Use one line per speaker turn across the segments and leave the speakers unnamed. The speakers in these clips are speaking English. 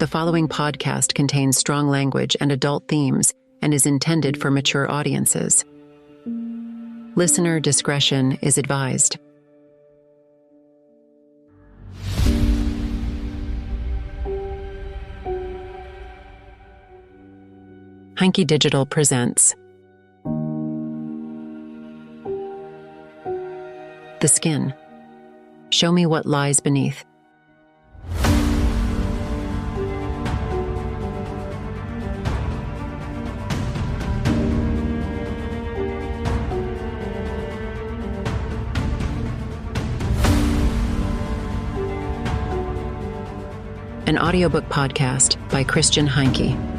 The following podcast contains strong language and adult themes and is intended for mature audiences. Listener discretion is advised. Hanky Digital presents The Skin. Show me what lies beneath. An audiobook podcast by Christian Heinke.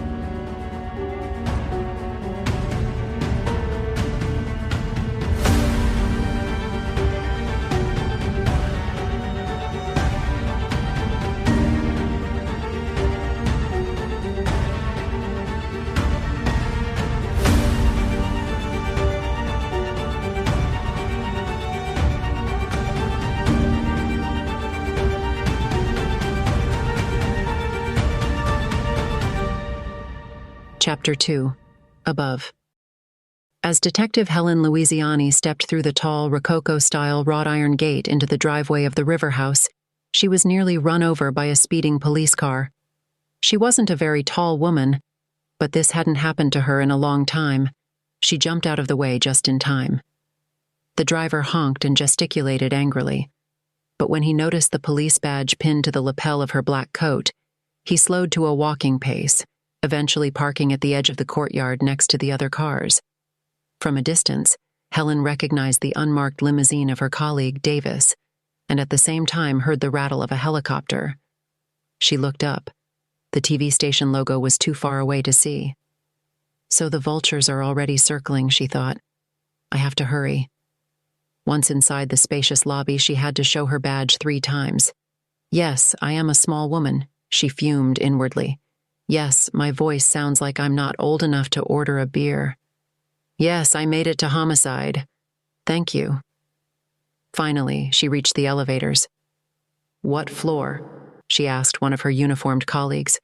Chapter 2. Above. As Detective Helen Louisiani stepped through the tall, Rococo-style wrought iron gate into the driveway of the River House, she was nearly run over by a speeding police car. She wasn't a very tall woman, but this hadn't happened to her in a long time. She jumped out of the way just in time. The driver honked and gesticulated angrily, but when he noticed the police badge pinned to the lapel of her black coat, he slowed to a walking pace, eventually parking at the edge of the courtyard next to the other cars. From a distance, Helen recognized the unmarked limousine of her colleague, Davis, and at the same time heard the rattle of a helicopter. She looked up. The TV station logo was too far away to see. So the vultures are already circling, she thought. I have to hurry. Once inside the spacious lobby, she had to show her badge 3 times. Yes, I am a small woman, she fumed inwardly. Yes, my voice sounds like I'm not old enough to order a beer. Yes, I made it to homicide. Thank you. Finally, she reached the elevators. What floor? She asked one of her uniformed colleagues.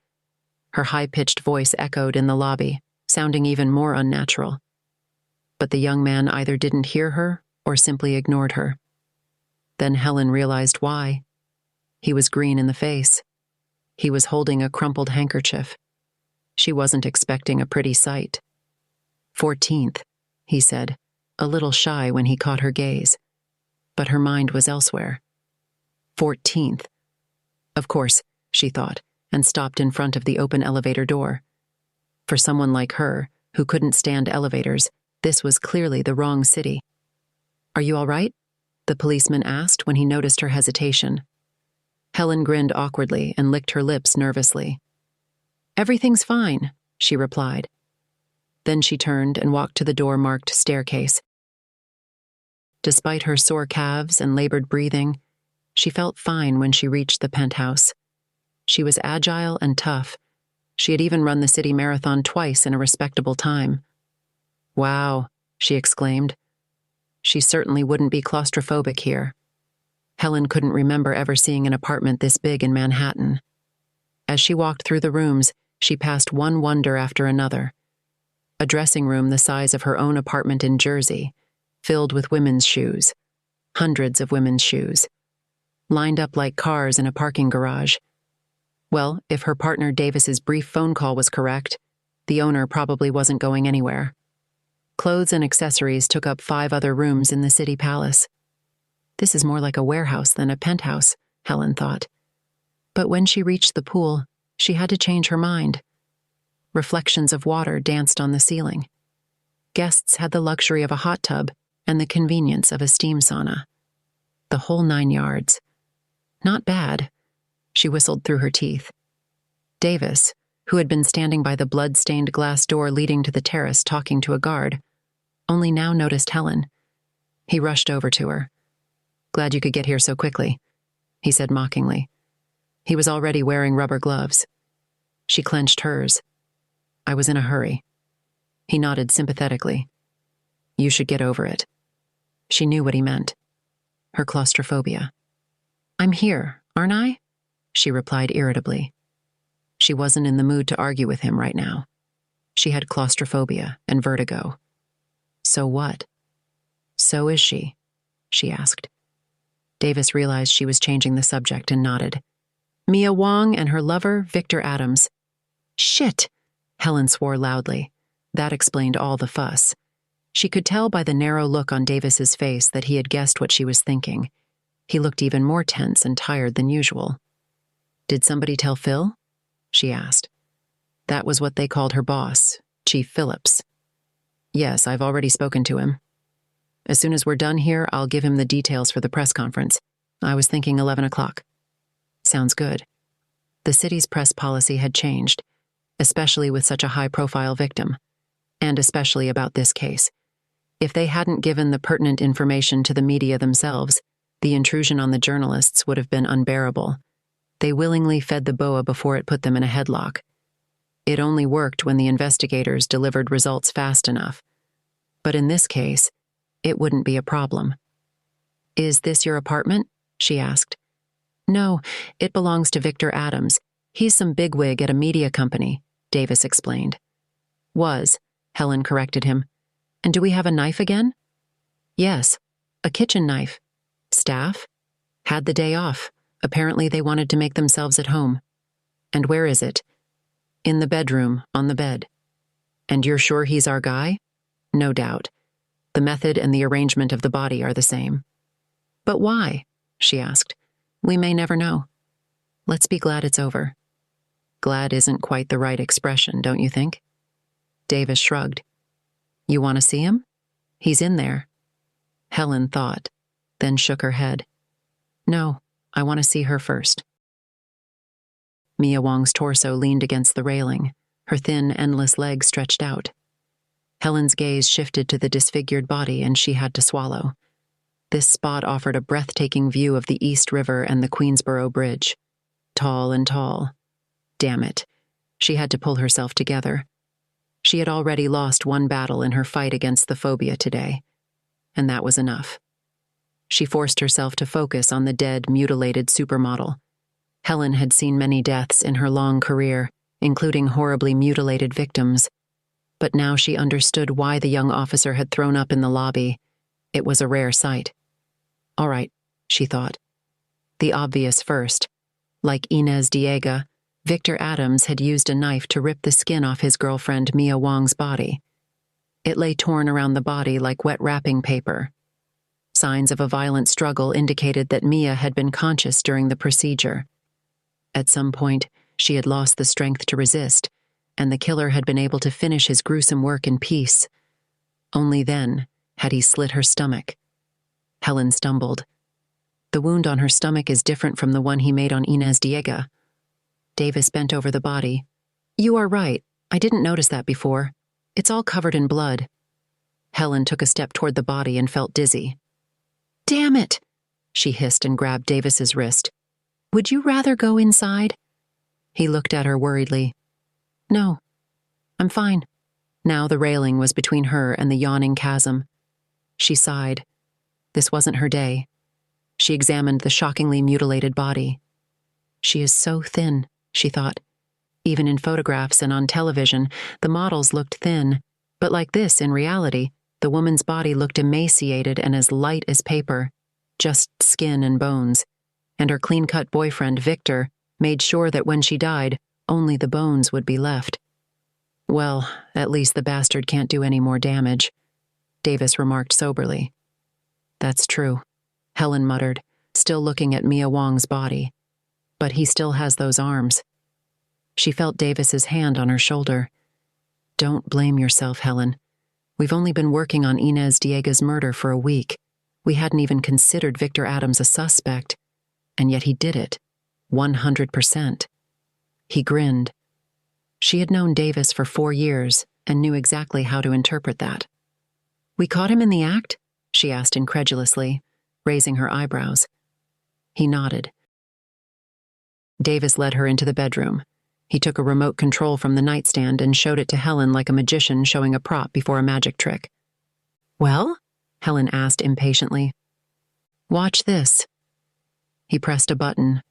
Her high-pitched voice echoed in the lobby, sounding even more unnatural. But the young man either didn't hear her or simply ignored her. Then Helen realized why. He was green in the face. He was holding a crumpled handkerchief. She wasn't expecting a pretty sight. 14th, he said, a little shy when he caught her gaze. But her mind was elsewhere. 14th. Of course, she thought, and stopped in front of the open elevator door. For someone like her, who couldn't stand elevators, this was clearly the wrong city. Are you all right? The policeman asked when he noticed her hesitation. Helen grinned awkwardly and licked her lips nervously. Everything's fine, she replied. Then she turned and walked to the door marked staircase. Despite her sore calves and labored breathing, she felt fine when she reached the penthouse. She was agile and tough. She had even run the city marathon twice in a respectable time. Wow, she exclaimed. She certainly wouldn't be claustrophobic here. Helen couldn't remember ever seeing an apartment this big in Manhattan. As she walked through the rooms, she passed one wonder after another. A dressing room the size of her own apartment in Jersey, filled with women's shoes. Hundreds of women's shoes. Lined up like cars in a parking garage. Well, if her partner Davis's brief phone call was correct, the owner probably wasn't going anywhere. Clothes and accessories took up 5 other rooms in the city palace. This is more like a warehouse than a penthouse, Helen thought. But when she reached the pool, she had to change her mind. Reflections of water danced on the ceiling. Guests had the luxury of a hot tub and the convenience of a steam sauna. The whole 9 yards. Not bad, she whistled through her teeth. Davis, who had been standing by the blood-stained glass door leading to the terrace talking to a guard, only now noticed Helen. He rushed over to her. Glad you could get here so quickly, he said mockingly. He was already wearing rubber gloves. She clenched hers. I was in a hurry. He nodded sympathetically. You should get over it. She knew what he meant. Her claustrophobia. I'm here, aren't I? She replied irritably. She wasn't in the mood to argue with him right now. She had claustrophobia and vertigo. So what? So is she asked. Davis realized she was changing the subject and nodded. Mia Wong and her lover, Victor Adams. Shit! Helen swore loudly. That explained all the fuss. She could tell by the narrow look on Davis's face that he had guessed what she was thinking. He looked even more tense and tired than usual. Did somebody tell Phil? She asked. That was what they called her boss, Chief Phillips. Yes, I've already spoken to him. As soon as we're done here, I'll give him the details for the press conference. I was thinking 11 o'clock. Sounds good. The city's press policy had changed, especially with such a high-profile victim, and especially about this case. If they hadn't given the pertinent information to the media themselves, the intrusion on the journalists would have been unbearable. They willingly fed the boa before it put them in a headlock. It only worked when the investigators delivered results fast enough. But in this case, it wouldn't be a problem. Is this your apartment? She asked. No, it belongs to Victor Adams. He's some bigwig at a media company, Davis explained. Was, Helen corrected him. And do we have a knife again? Yes, a kitchen knife. Staff? Had the day off. Apparently they wanted to make themselves at home. And where is it? In the bedroom, on the bed. And you're sure he's our guy? No doubt. The method and the arrangement of the body are the same. But why? She asked. We may never know. Let's be glad it's over. Glad isn't quite the right expression, don't you think? Davis shrugged. You want to see him? He's in there. Helen thought, then shook her head. No, I want to see her first. Mia Wong's torso leaned against the railing, her thin, endless legs stretched out. Helen's gaze shifted to the disfigured body, and she had to swallow. This spot offered a breathtaking view of the East River and the Queensboro Bridge. Tall and tall. Damn it. She had to pull herself together. She had already lost one battle in her fight against the phobia today, and that was enough. She forced herself to focus on the dead, mutilated supermodel. Helen had seen many deaths in her long career, including horribly mutilated victims. But now she understood why the young officer had thrown up in the lobby. It was a rare sight. All right, she thought. The obvious first. Like Inez Diega, Victor Adams had used a knife to rip the skin off his girlfriend Mia Wong's body. It lay torn around the body like wet wrapping paper. Signs of a violent struggle indicated that Mia had been conscious during the procedure. At some point, she had lost the strength to resist, and the killer had been able to finish his gruesome work in peace. Only then had he slit her stomach. Helen stumbled. The wound on her stomach is different from the one he made on Inez Diega. Davis bent over the body. You are right. I didn't notice that before. It's all covered in blood. Helen took a step toward the body and felt dizzy. Damn it! She hissed and grabbed Davis's wrist. Would you rather go inside? He looked at her worriedly. No, I'm fine. Now the railing was between her and the yawning chasm. She sighed. This wasn't her day. She examined the shockingly mutilated body. She is so thin, she thought. Even in photographs and on television, the models looked thin, but like this in reality, the woman's body looked emaciated and as light as paper, just skin and bones, and her clean-cut boyfriend, Victor, made sure that when she died, only the bones would be left. Well, at least the bastard can't do any more damage, Davis remarked soberly. That's true, Helen muttered, still looking at Mia Wong's body. But he still has those arms. She felt Davis's hand on her shoulder. Don't blame yourself, Helen. We've only been working on Inez Diega's murder for a week. We hadn't even considered Victor Adams a suspect. And yet he did it. 100%. He grinned. She had known Davis for 4 years and knew exactly how to interpret that. We caught him in the act? She asked incredulously, raising her eyebrows. He nodded. Davis led her into the bedroom. He took a remote control from the nightstand and showed it to Helen like a magician showing a prop before a magic trick. Well? Helen asked impatiently. Watch this. He pressed a button.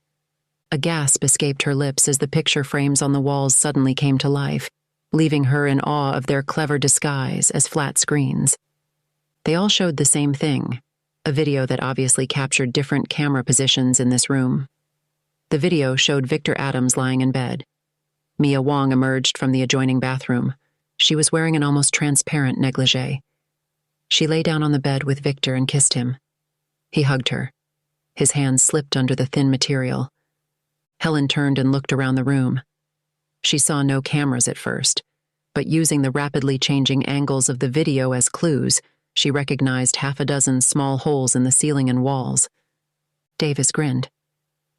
A gasp escaped her lips as the picture frames on the walls suddenly came to life, leaving her in awe of their clever disguise as flat screens. They all showed the same thing, a video that obviously captured different camera positions in this room. The video showed Victor Adams lying in bed. Mia Wong emerged from the adjoining bathroom. She was wearing an almost transparent negligee. She lay down on the bed with Victor and kissed him. He hugged her. His hands slipped under the thin material. Helen turned and looked around the room. She saw no cameras at first, but using the rapidly changing angles of the video as clues, she recognized half a dozen small holes in the ceiling and walls. Davis grinned.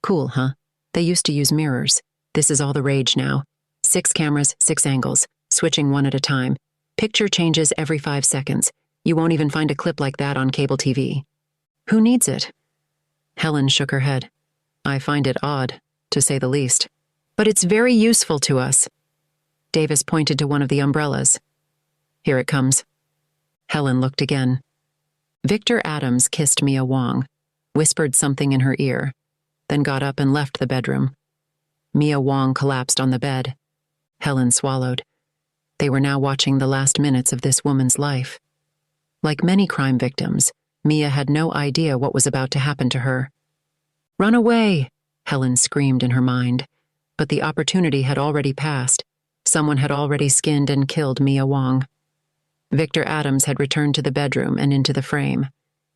Cool, huh? They used to use mirrors. This is all the rage now. 6 cameras, 6 angles, switching one at a time. Picture changes every 5 seconds. You won't even find a clip like that on cable TV. Who needs it? Helen shook her head. I find it odd, to say the least. But it's very useful to us. Davis pointed to one of the umbrellas. Here it comes. Helen looked again. Victor Adams kissed Mia Wong, whispered something in her ear, then got up and left the bedroom. Mia Wong collapsed on the bed. Helen swallowed. They were now watching the last minutes of this woman's life. Like many crime victims, Mia had no idea what was about to happen to her. Run away, Helen screamed in her mind. But the opportunity had already passed. Someone had already skinned and killed Mia Wong. Victor Adams had returned to the bedroom and into the frame.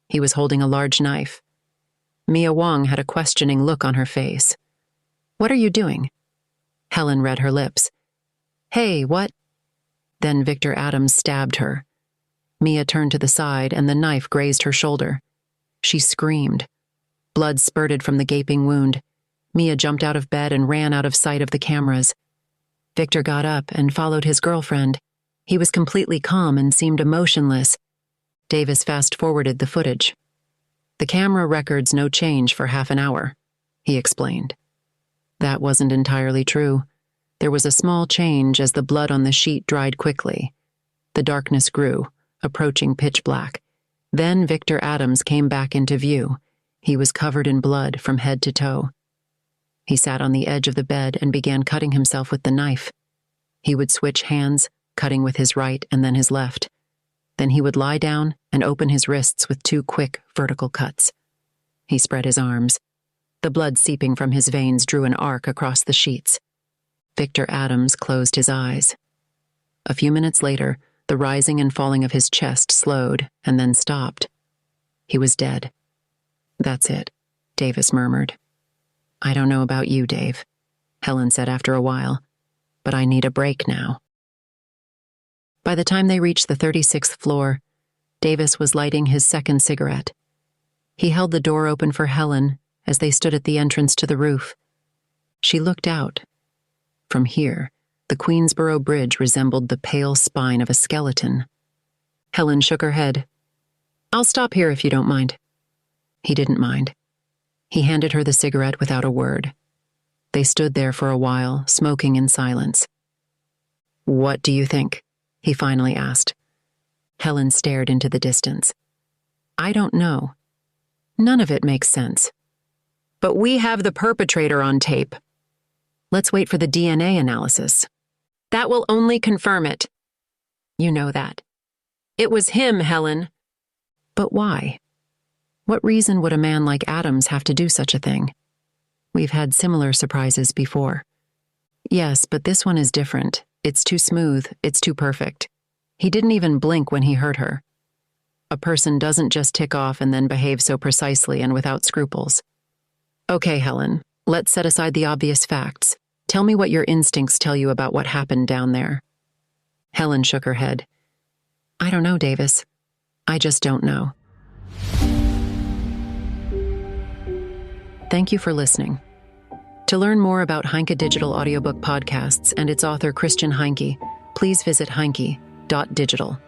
He was holding a large knife. Mia Wong had a questioning look on her face. What are you doing? Helen read her lips. Hey, what? Then Victor Adams stabbed her. Mia turned to the side and the knife grazed her shoulder. She screamed. Blood spurted from the gaping wound. Mia jumped out of bed and ran out of sight of the cameras. Victor got up and followed his girlfriend. He was completely calm and seemed emotionless. Davis fast-forwarded the footage. The camera records no change for half an hour, he explained. That wasn't entirely true. There was a small change as the blood on the sheet dried quickly. The darkness grew, approaching pitch black. Then Victor Adams came back into view. He was covered in blood from head to toe. He sat on the edge of the bed and began cutting himself with the knife. He would switch hands, cutting with his right and then his left. Then he would lie down and open his wrists with 2 quick, vertical cuts. He spread his arms. The blood seeping from his veins drew an arc across the sheets. Victor Adams closed his eyes. A few minutes later, the rising and falling of his chest slowed and then stopped. He was dead. That's it, Davis murmured. I don't know about you, Dave, Helen said after a while, but I need a break now. By the time they reached the 36th floor, Davis was lighting his second cigarette. He held the door open for Helen as they stood at the entrance to the roof. She looked out. From here, the Queensboro Bridge resembled the pale spine of a skeleton. Helen shook her head. I'll stop here if you don't mind. He didn't mind. He handed her the cigarette without a word. They stood there for a while, smoking in silence. What do you think? He finally asked. Helen stared into the distance. I don't know. None of it makes sense. But we have the perpetrator on tape. Let's wait for the DNA analysis. That will only confirm it. You know that. It was him, Helen. But why? What reason would a man like Adams have to do such a thing? We've had similar surprises before. Yes, but this one is different. It's too smooth, it's too perfect. He didn't even blink when he hurt her. A person doesn't just tick off and then behave so precisely and without scruples. Okay, Helen, let's set aside the obvious facts. Tell me what your instincts tell you about what happened down there. Helen shook her head. I don't know, Davis. I just don't know. Thank you for listening. To learn more about Heinke Digital Audiobook Podcasts and its author Christian Heinke, please visit heinke.digital.